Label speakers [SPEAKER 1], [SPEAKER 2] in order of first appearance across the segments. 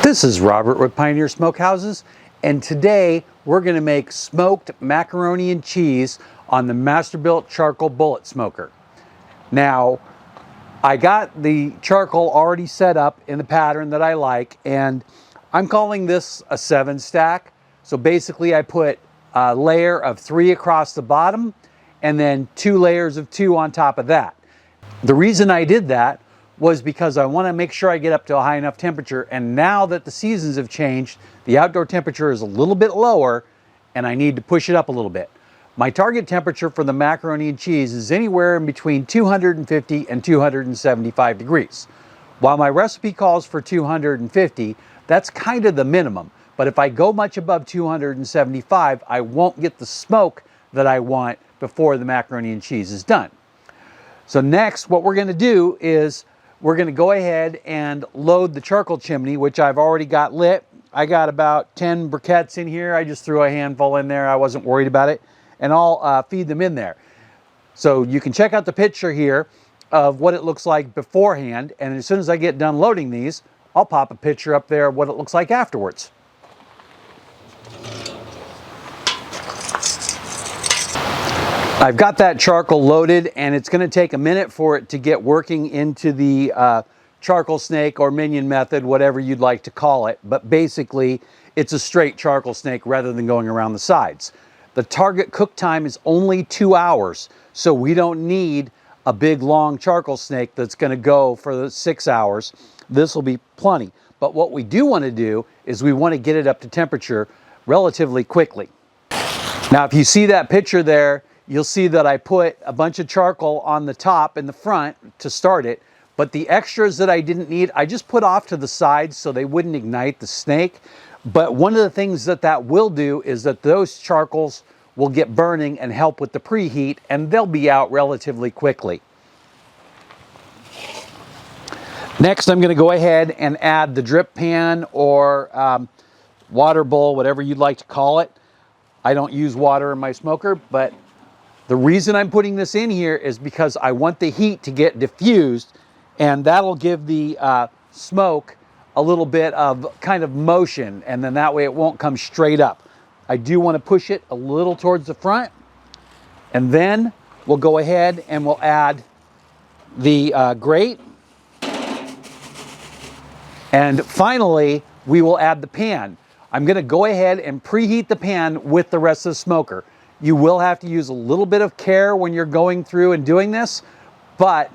[SPEAKER 1] This is Robert with Pioneer Smokehouses, and today we're going to make smoked macaroni and cheese on the Masterbuilt charcoal bullet smoker. Now, I got the charcoal already set up in the pattern that I like, and I'm calling this a 7 stack. So basically I put a layer of 3 across the bottom and then 2 layers of 2 on top of that. The reason I did that was because I want to make sure I get up to a high enough temperature, and now that the seasons have changed, the outdoor temperature is a little bit lower and I need to push it up a little bit. My target temperature for the macaroni and cheese is anywhere in between 250 and 275 degrees. While my recipe calls for 250, that's kind of the minimum. But if I go much above 275, I won't get the smoke that I want before the macaroni and cheese is done. So next, what we're going to do is we're going to go ahead and load the charcoal chimney, which I've already got lit. I got about 10 briquettes in here. I just threw a handful in there. I wasn't worried about it. And I'll feed them in there. So you can check out the picture here of what it looks like beforehand. And as soon as I get done loading these, I'll pop a picture up there of what it looks like afterwards. I've got that charcoal loaded, and it's going to take a minute for it to get working into the charcoal snake or minion method, whatever you'd like to call it. But basically, it's a straight charcoal snake rather than going around the sides. The target cook time is only 2 hours, so we don't need a big long charcoal snake that's going to go for the 6 hours. This will be plenty. But what we do want to do is we want to get it up to temperature relatively quickly. Now, if you see that picture there, you'll see that I put a bunch of charcoal on the top and the front to start it, but the extras that I didn't need, I just put off to the sides so they wouldn't ignite the snake. But one of the things that will do is that those charcoals will get burning and help with the preheat, and they'll be out relatively quickly. Next, I'm going to go ahead and add the drip pan or water bowl, whatever you'd like to call it. I don't use water in my smoker, but the reason I'm putting this in here is because I want the heat to get diffused, and that'll give the smoke a little bit of kind of motion, and then that way it won't come straight up. I do want to push it a little towards the front, and then we'll go ahead and we'll add the grate. And finally, we will add the pan. I'm going to go ahead and preheat the pan with the rest of the smoker. You will have to use a little bit of care when you're going through and doing this, but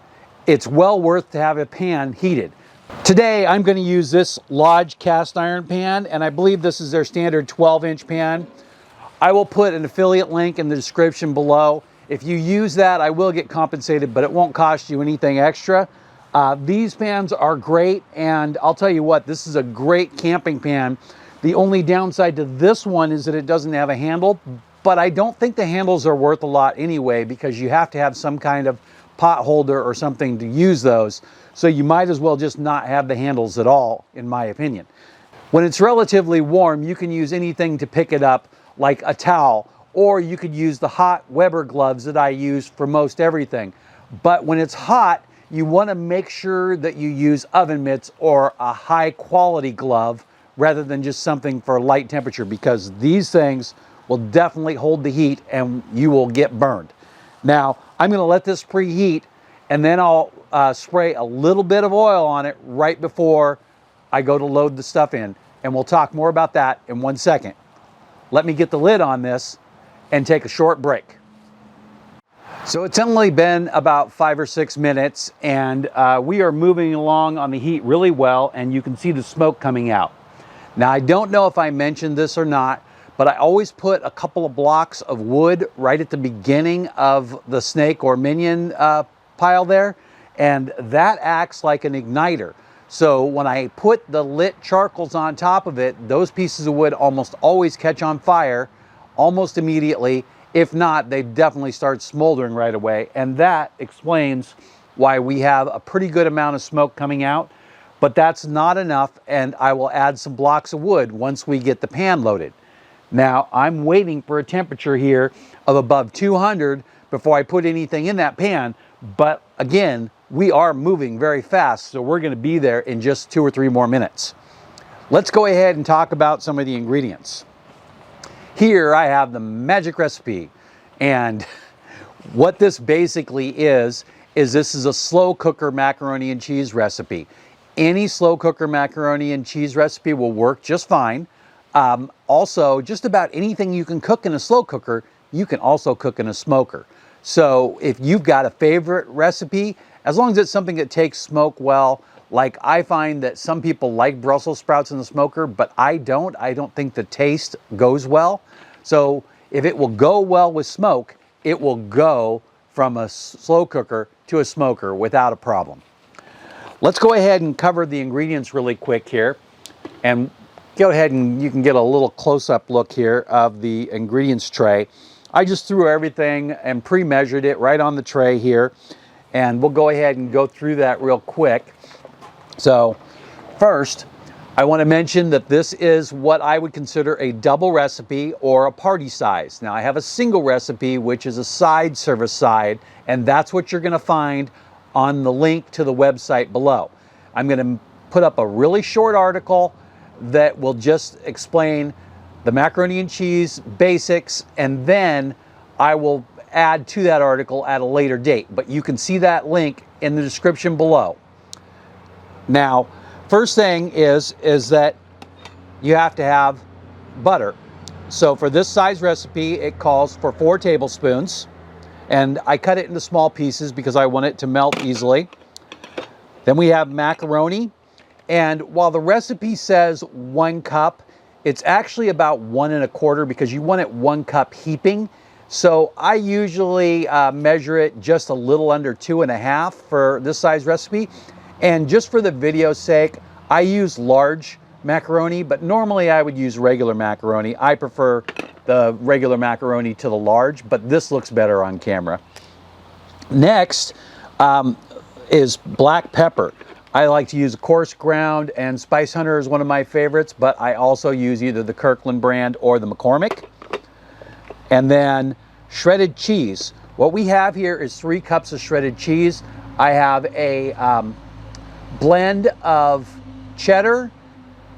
[SPEAKER 1] it's well worth to have a pan heated. Today, I'm going to use this Lodge cast iron pan, and I believe this is their standard 12-inch pan. I will put an affiliate link in the description below. If you use that, I will get compensated, but it won't cost you anything extra. These pans are great, and I'll tell you what, this is a great camping pan. The only downside to this one is that it doesn't have a handle, but I don't think the handles are worth a lot anyway, because you have to have some kind of pot holder or something to use those. So you might as well just not have the handles at all, in my opinion. When it's relatively warm, you can use anything to pick it up, like a towel, or you could use the hot Weber gloves that I use for most everything. But when it's hot, you want to make sure that you use oven mitts or a high quality glove rather than just something for light temperature, because these things will definitely hold the heat and you will get burned. Now, I'm going to let this preheat, and then I'll spray a little bit of oil on it right before I go to load the stuff in. And we'll talk more about that in 1 second. Let me get the lid on this and take a short break. So it's only been about 5 or 6 minutes, and we are moving along on the heat really well, and you can see the smoke coming out. Now, I don't know if I mentioned this or not, but I always put a couple of blocks of wood right at the beginning of the snake or minion pile there, and that acts like an igniter. So when I put the lit charcoals on top of it, those pieces of wood almost always catch on fire almost immediately. If not, they definitely start smoldering right away, and that explains why we have a pretty good amount of smoke coming out. But that's not enough, and I will add some blocks of wood once we get the pan loaded. Now, I'm waiting for a temperature here of above 200 before I put anything in that pan, but again, we are moving very fast, so we're going to be there in just 2 or 3 more minutes. Let's go ahead and talk about some of the ingredients. Here I have the magic recipe, and what this basically is this is a slow cooker macaroni and cheese recipe. Any slow cooker macaroni and cheese recipe will work just fine. Also, just about anything you can cook in a slow cooker, you can also cook in a smoker. So if you've got a favorite recipe, as long as it's something that takes smoke well, like I find that some people like Brussels sprouts in the smoker, but I don't think the taste goes well. So if it will go well with smoke, it will go from a slow cooker to a smoker without a problem. Let's go ahead and cover the ingredients really quick here, and go ahead and you can get a little close-up look here of the ingredients tray. I just threw everything and pre-measured it right on the tray here, and we'll go ahead and go through that real quick. So first, I want to mention that this is what I would consider a double recipe or a party size. Now I have a single recipe, which is a side service side, and that's what you're going to find on the link to the website below. I'm going to put up a really short article that will just explain the macaroni and cheese basics, and then I will add to that article at a later date. But you can see that link in the description below. Now, first thing is that you have to have butter. So for this size recipe, it calls for 4 tablespoons, and I cut it into small pieces because I want it to melt easily. Then we have macaroni, and while the recipe says 1 cup, it's actually about 1 1/4 because you want it 1 cup heaping. So I usually measure it just a little under 2 1/2 for this size recipe. And just for the video's sake, I use large macaroni, but normally I would use regular macaroni. I prefer the regular macaroni to the large, but this looks better on camera. Next is black pepper. I like to use a coarse ground, and Spice Hunter is one of my favorites, but I also use either the Kirkland brand or the McCormick. And then shredded cheese. What we have here is 3 cups of shredded cheese. I have a blend of cheddar,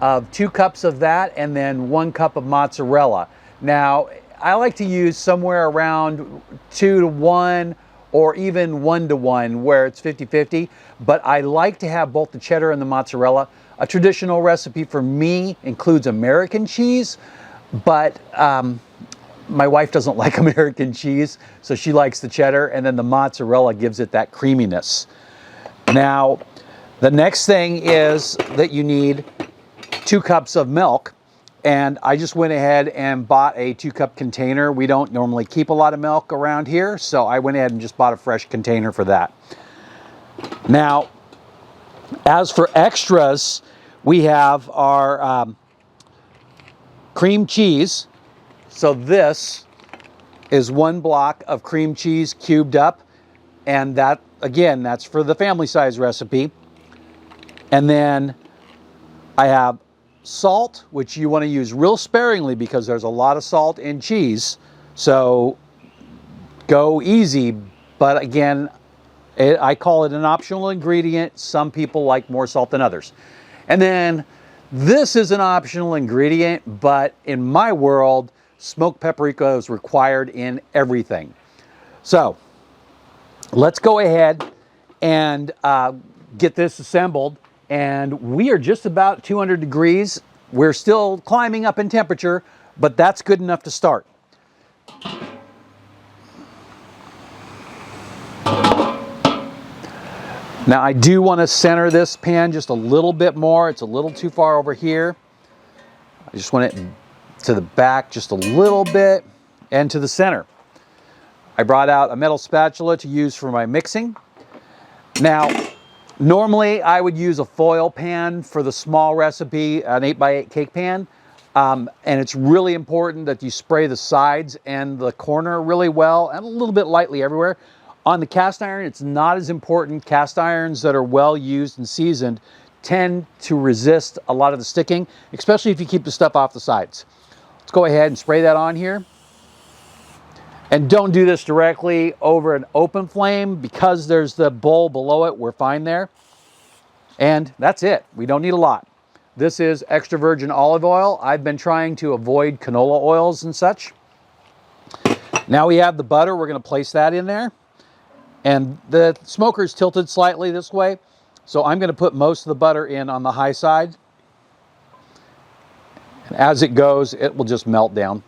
[SPEAKER 1] of 2 cups of that, and then 1 cup of mozzarella. Now, I like to use somewhere around 2 to 1 or even 1 to 1 where it's 50-50, but I like to have both the cheddar and the mozzarella. A traditional recipe for me includes American cheese, but my wife doesn't like American cheese, so she likes the cheddar, and then the mozzarella gives it that creaminess. Now, the next thing is that you need 2 cups of milk, and I just went ahead and bought a 2-cup container. We don't normally keep a lot of milk around here, so I went ahead and just bought a fresh container for that. Now, as for extras, we have our cream cheese. So this is 1 block of cream cheese cubed up, and that, again, that's for the family size recipe. And then I have salt, which you want to use real sparingly because there's a lot of salt in cheese. So go easy, but again, I call it an optional ingredient. Some people like more salt than others. And then this is an optional ingredient, but in my world, smoked paprika is required in everything. So let's go ahead and get this assembled. And we are just about 200 degrees. We're still climbing up in temperature, but that's good enough to start. Now I do want to center this pan just a little bit more. It's a little too far over here. I just want it to the back just a little bit and to the center. I brought out a metal spatula to use for my mixing. Now, normally I would use a foil pan for the small recipe, an 8x8 cake pan. And it's really important that you spray the sides and the corner really well and a little bit lightly everywhere. On the cast iron, it's not as important. Cast irons that are well used and seasoned tend to resist a lot of the sticking, especially if you keep the stuff off the sides. Let's go ahead and spray that on here. And don't do this directly over an open flame because there's the bowl below it. We're fine there. And that's it. We don't need a lot. This is extra virgin olive oil. I've been trying to avoid canola oils and such. Now we have the butter. We're going to place that in there. And the smoker is tilted slightly this way, so I'm going to put most of the butter in on the high side. And as it goes, it will just melt down.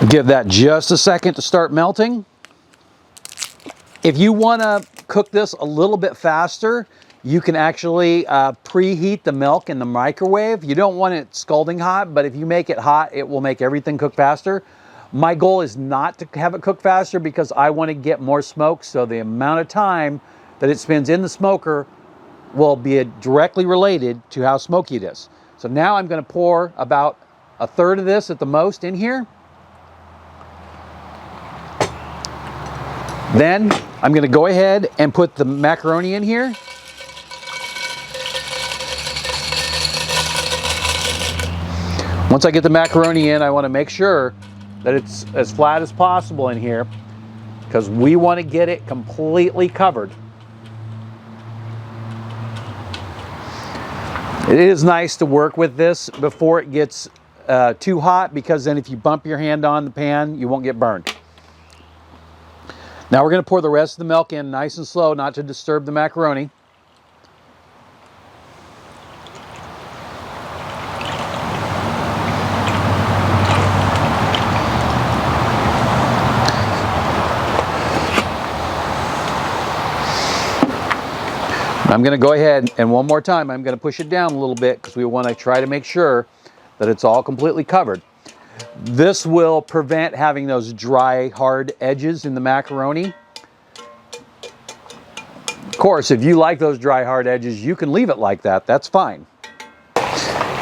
[SPEAKER 1] Give that just a second to start melting. If you want to cook this a little bit faster, you can actually preheat the milk in the microwave. You don't want it scalding hot, but if you make it hot, it will make everything cook faster. My goal is not to have it cook faster because I want to get more smoke, so the amount of time that it spends in the smoker will be directly related to how smoky it is. So now I'm going to pour about a third of this at the most in here. Then I'm going to go ahead and put the macaroni in here. Once I get the macaroni in, I want to make sure that it's as flat as possible in here because we want to get it completely covered. It is nice to work with this before it gets too hot, because then if you bump your hand on the pan, you won't get burned. Now we're going to pour the rest of the milk in nice and slow, not to disturb the macaroni. I'm going to go ahead and one more time, I'm going to push it down a little bit because we want to try to make sure that it's all completely covered. This will prevent having those dry, hard edges in the macaroni. Of course, if you like those dry, hard edges, you can leave it like that. That's fine.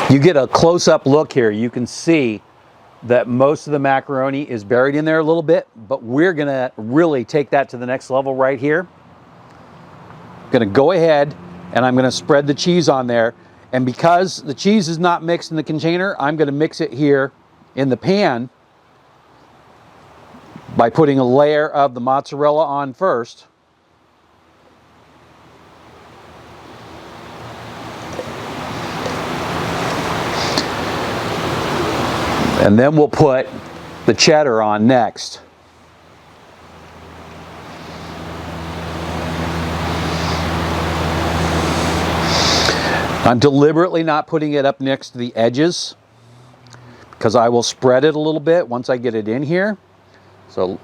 [SPEAKER 1] You get a close-up look here. You can see that most of the macaroni is buried in there a little bit, but we're going to really take that to the next level right here. I'm going to go ahead and I'm going to spread the cheese on there. And because the cheese is not mixed in the container, I'm going to mix it here in the pan by putting a layer of the mozzarella on first. And then we'll put the cheddar on next. I'm deliberately not putting it up next to the edges because I will spread it a little bit once I get it in here. So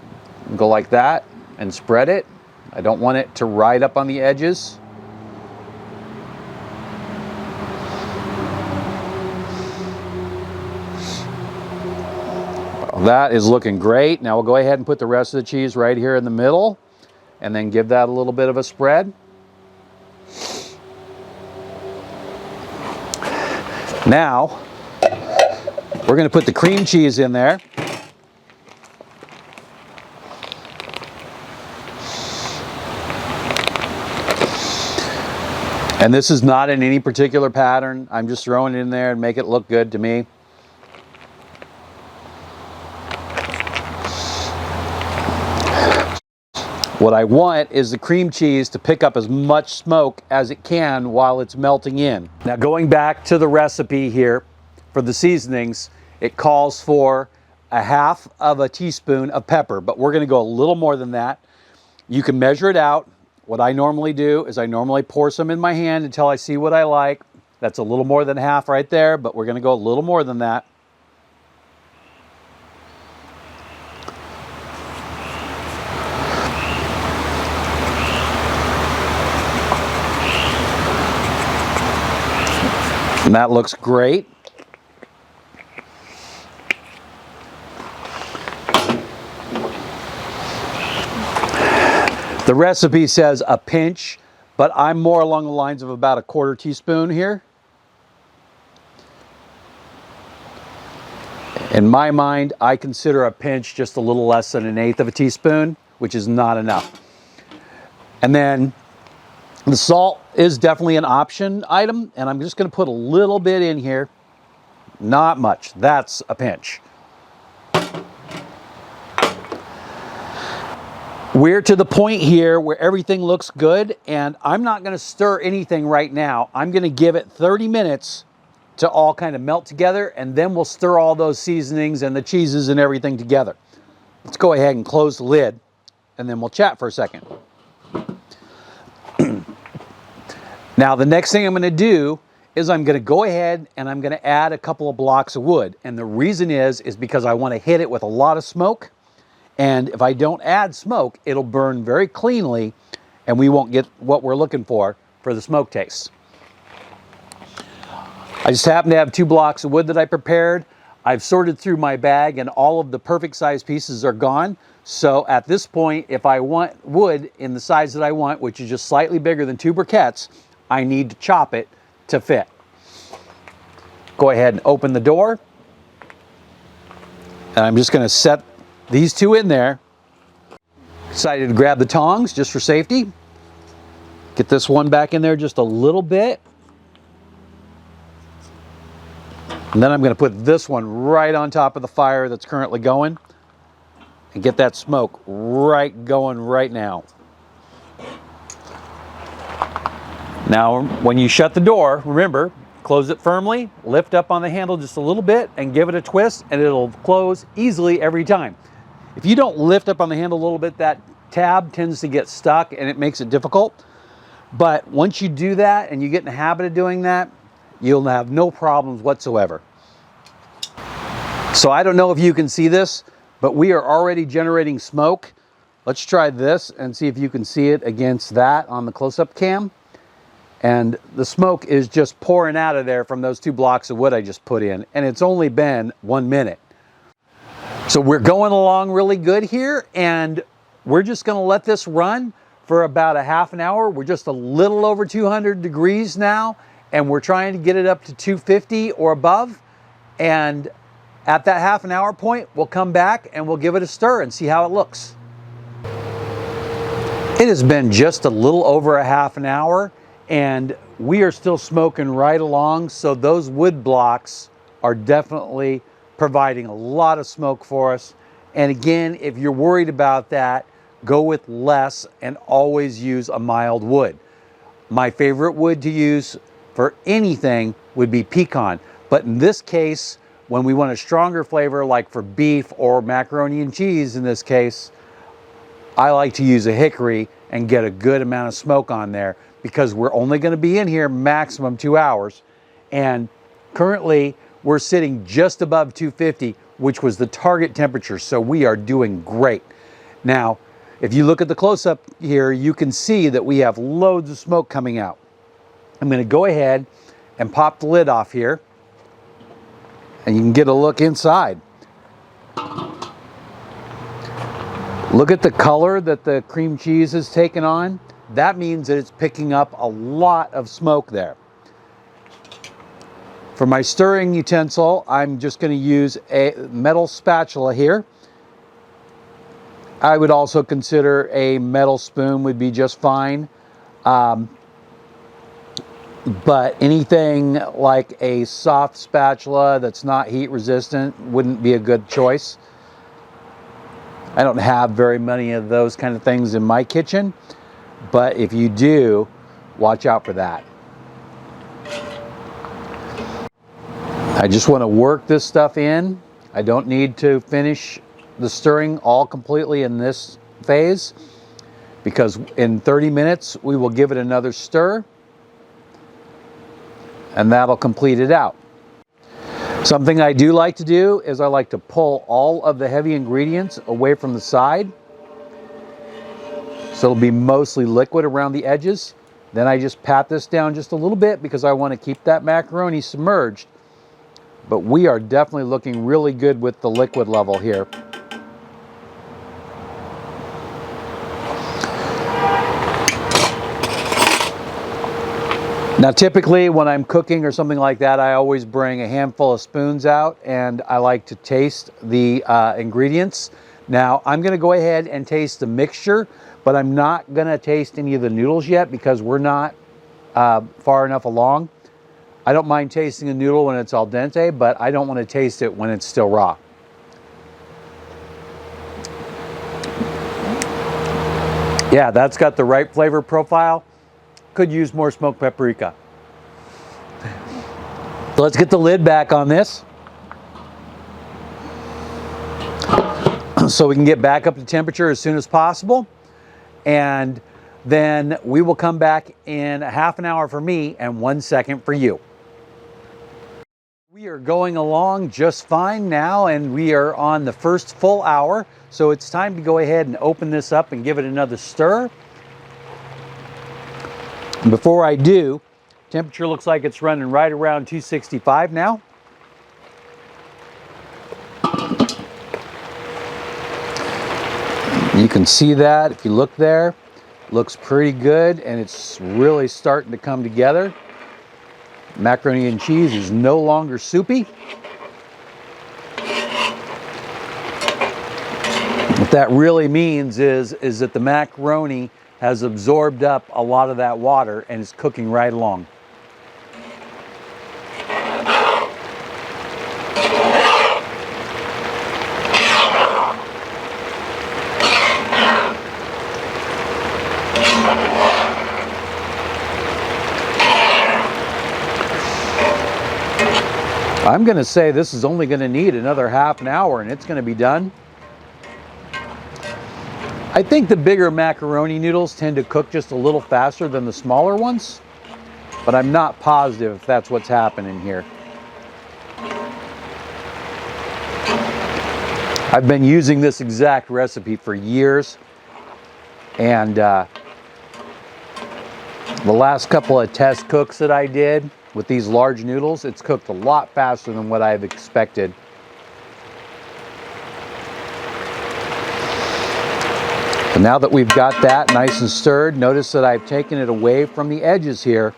[SPEAKER 1] go like that and spread it. I don't want it to ride up on the edges. Well, that is looking great. Now we'll go ahead and put the rest of the cheese right here in the middle and then give that a little bit of a spread. Now, we're going to put the cream cheese in there. And this is not in any particular pattern. I'm just throwing it in there and make it look good to me. What I want is the cream cheese to pick up as much smoke as it can while it's melting in. Now going back to the recipe here for the seasonings, it calls for a half of a teaspoon of pepper, but we're going to go a little more than that. You can measure it out. What I normally do is I normally pour some in my hand until I see what I like. That's a little more than half right there, but we're going to go a little more than that. And that looks great. The recipe says a pinch, but I'm more along the lines of about a quarter teaspoon here. In my mind, I consider a pinch just a little less than an eighth of a teaspoon, which is not enough. And then the salt is definitely an option item, and I'm just going to put a little bit in here. Not much. That's a pinch. We're to the point here where everything looks good, and I'm not going to stir anything right now. I'm going to give it 30 minutes to all kind of melt together, and then we'll stir all those seasonings and the cheeses and everything together. Let's go ahead and close the lid, and then we'll chat for a second. Now, the next thing I'm going to do is I'm going to go ahead and I'm going to add a couple of blocks of wood. And the reason is because I want to hit it with a lot of smoke. And if I don't add smoke, it'll burn very cleanly, and we won't get what we're looking for the smoke taste. I just happen to have 2 blocks of wood that I prepared. I've sorted through my bag, and all of the perfect size pieces are gone. So at this point, if I want wood in the size that I want, which is just slightly bigger than 2 briquettes, I need to chop it to fit. Go ahead and open the door. And I'm just going to set these 2 in there. Decided to grab the tongs just for safety. Get this one back in there just a little bit. And then I'm going to put this one right on top of the fire that's currently going and get that smoke going right now. Now, when you shut the door, remember, close it firmly, lift up on the handle just a little bit and give it a twist, and it'll close easily every time. If you don't lift up on the handle a little bit, that tab tends to get stuck and it makes it difficult. But once you do that and you get in the habit of doing that, you'll have no problems whatsoever. So I don't know if you can see this, but we are already generating smoke. Let's try this and see if you can see it against that on the close-up cam. And the smoke is just pouring out of there from those 2 blocks of wood I just put in. And it's only been 1 minute. So we're going along really good here, and we're just going to let this run for about a half an hour. We're just a little over 200 degrees now, and we're trying to get it up to 250 or above. And at that half an hour point, we'll come back and we'll give it a stir and see how it looks. It has been just a little over a half an hour, and we are still smoking right along. So those wood blocks are definitely providing a lot of smoke for us. And again, if you're worried about that, go with less and always use a mild wood. My favorite wood to use for anything would be pecan. But in this case, when we want a stronger flavor, like for beef or macaroni and cheese in this case, I like to use a hickory and get a good amount of smoke on there, because we're only going to be in here maximum 2 hours. And currently we're sitting just above 250, which was the target temperature. So we are doing great. Now, if you look at the close-up here, you can see that we have loads of smoke coming out. I'm going to go ahead and pop the lid off here, and you can get a look inside. Look at the color that the cream cheese has taken on. That means that it's picking up a lot of smoke there. For my stirring utensil, I'm just going to use a metal spatula here. I would also consider a metal spoon would be just fine. But anything like a soft spatula that's not heat resistant wouldn't be a good choice. I don't have very many of those kind of things in my kitchen, but if you do, watch out for that. I just want to work this stuff in. I don't need to finish the stirring all completely in this phase, because in 30 minutes we will give it another stir, and that'll complete it out. Something I do like to do is I like to pull all of the heavy ingredients away from the side, so it'll be mostly liquid around the edges. Then I just pat this down just a little bit because I want to keep that macaroni submerged. But we are definitely looking really good with the liquid level here. Now typically when I'm cooking or something like that, I always bring a handful of spoons out and I like to taste the ingredients. Now I'm going to go ahead and taste the mixture, but I'm not going to taste any of the noodles yet because we're not far enough along. I don't mind tasting a noodle when it's al dente, but I don't want to taste it when it's still raw. Yeah, that's got the right flavor profile. Could use more smoked paprika. So let's get the lid back on this so we can get back up to temperature as soon as possible. And then we will come back in a half an hour for me and 1 second for you. We are going along just fine now, and we are on the first full hour. So it's time to go ahead and open this up and give it another stir. And before I do, temperature looks like it's running right around 265 now. You can see that if you look there. Looks pretty good, and it's really starting to come together. Macaroni and cheese is no longer soupy. What that really means is that the macaroni has absorbed up a lot of that water and is cooking right along. I'm going to say this is only going to need another half an hour and it's going to be done. I think the bigger macaroni noodles tend to cook just a little faster than the smaller ones, but I'm not positive if that's what's happening here. I've been using this exact recipe for years, and the last couple of test cooks that I did with these large noodles, it's cooked a lot faster than what I've expected. But now that we've got that nice and stirred, notice that I've taken it away from the edges here.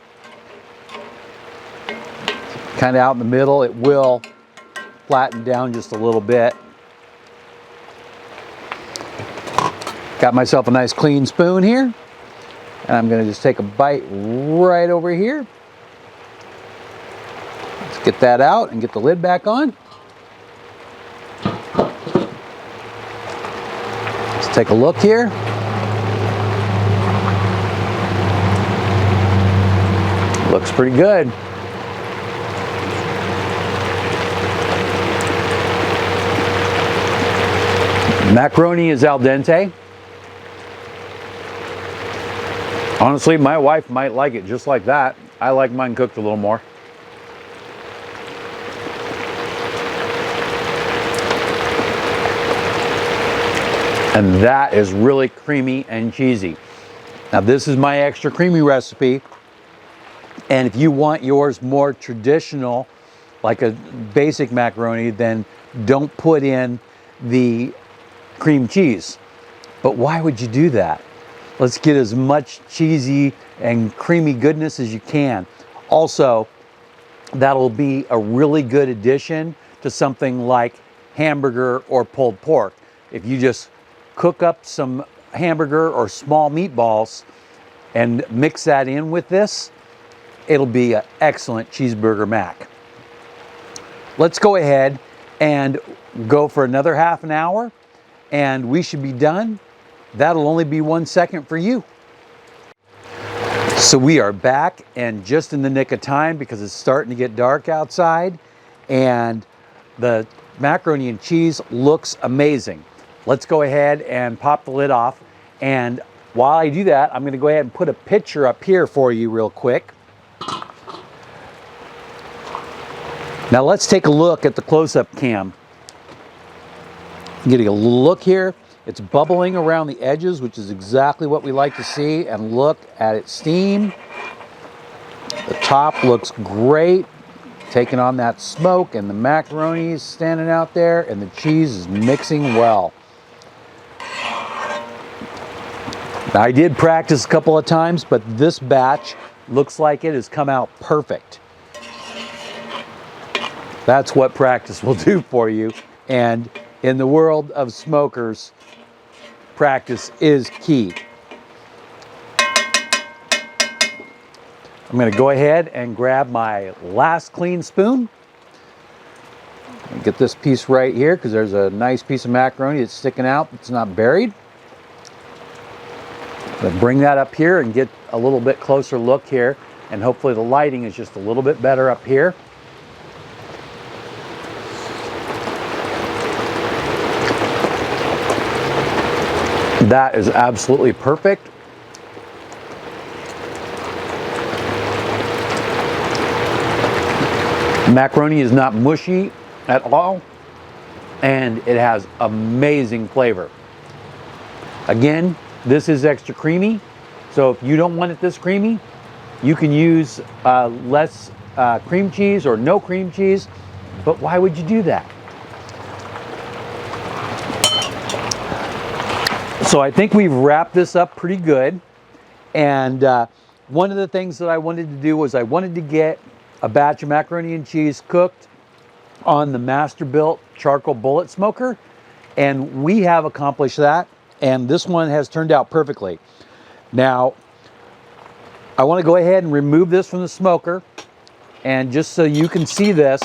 [SPEAKER 1] Kind of out in the middle, it will flatten down just a little bit. Got myself a nice clean spoon here, and I'm going to just take a bite right over here. Let's get that out and get the lid back on. Let's take a look here. Looks pretty good. Macaroni is al dente. Honestly, my wife might like it just like that. I like mine cooked a little more. And that is really creamy and cheesy. Now this is my extra creamy recipe. And if you want yours more traditional, like a basic macaroni, then don't put in the cream cheese. But why would you do that? Let's get as much cheesy and creamy goodness as you can. Also, that'll be a really good addition to something like hamburger or pulled pork. If you just cook up some hamburger or small meatballs and mix that in with this, it'll be an excellent cheeseburger mac. Let's go ahead and go for another half an hour, and we should be done. That'll only be 1 second for you. So we are back, and just in the nick of time because it's starting to get dark outside, and the macaroni and cheese looks amazing. Let's go ahead and pop the lid off, and while I do that, I'm going to go ahead and put a picture up here for you real quick. Now let's take a look at the close-up cam. Getting a look here. It's bubbling around the edges, which is exactly what we like to see. And look at it steam. The top looks great, taking on that smoke, and the macaroni is standing out there, and the cheese is mixing well. Now, I did practice a couple of times, but this batch looks like it has come out perfect. That's what practice will do for you. And in the world of smokers, practice is key. I'm going to go ahead and grab my last clean spoon and get this piece right here, because there's a nice piece of macaroni that's sticking out. It's not buried. But bring that up here and get a little bit closer look here, and hopefully the lighting is just a little bit better up here. That is absolutely perfect. Macaroni is not mushy at all, and it has amazing flavor. Again, this is extra creamy, so if you don't want it this creamy, you can use less cream cheese or no cream cheese, but why would you do that? So I think we've wrapped this up pretty good, and one of the things that I wanted to do was I wanted to get a batch of macaroni and cheese cooked on the Masterbuilt charcoal bullet smoker, and we have accomplished that, and this one has turned out perfectly. Now, I want to go ahead and remove this from the smoker, and just so you can see this,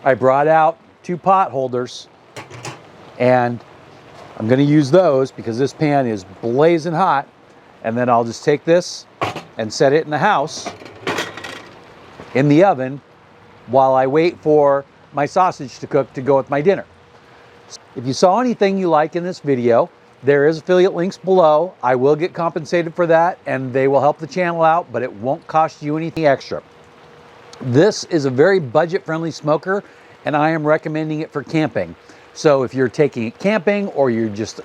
[SPEAKER 1] I brought out 2 pot holders, and I'm going to use those because this pan is blazing hot, and then I'll just take this and set it in the house in the oven while I wait for my sausage to cook to go with my dinner. If you saw anything you like in this video, there is affiliate links below. I will get compensated for that, and they will help the channel out, but it won't cost you anything extra. This is a very budget-friendly smoker, and I am recommending it for camping. So if you're taking it camping, or you just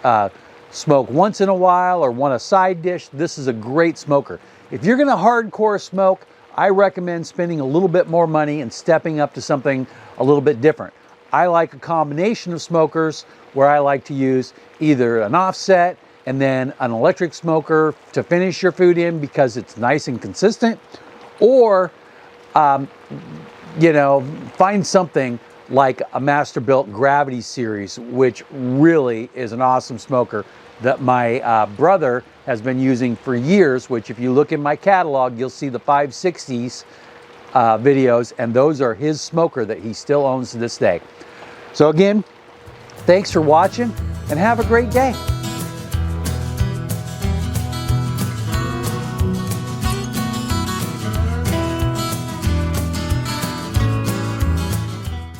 [SPEAKER 1] smoke once in a while or want a side dish, this is a great smoker. If you're gonna hardcore smoke, I recommend spending a little bit more money and stepping up to something a little bit different. I like a combination of smokers where I like to use either an offset and then an electric smoker to finish your food in because it's nice and consistent, or you know, find something like a Masterbuilt Gravity series, which really is an awesome smoker that my brother has been using for years, which if you look in my catalog, you'll see the 560s videos, and those are his smoker that he still owns to this day. So again, thanks for watching, and have a great day.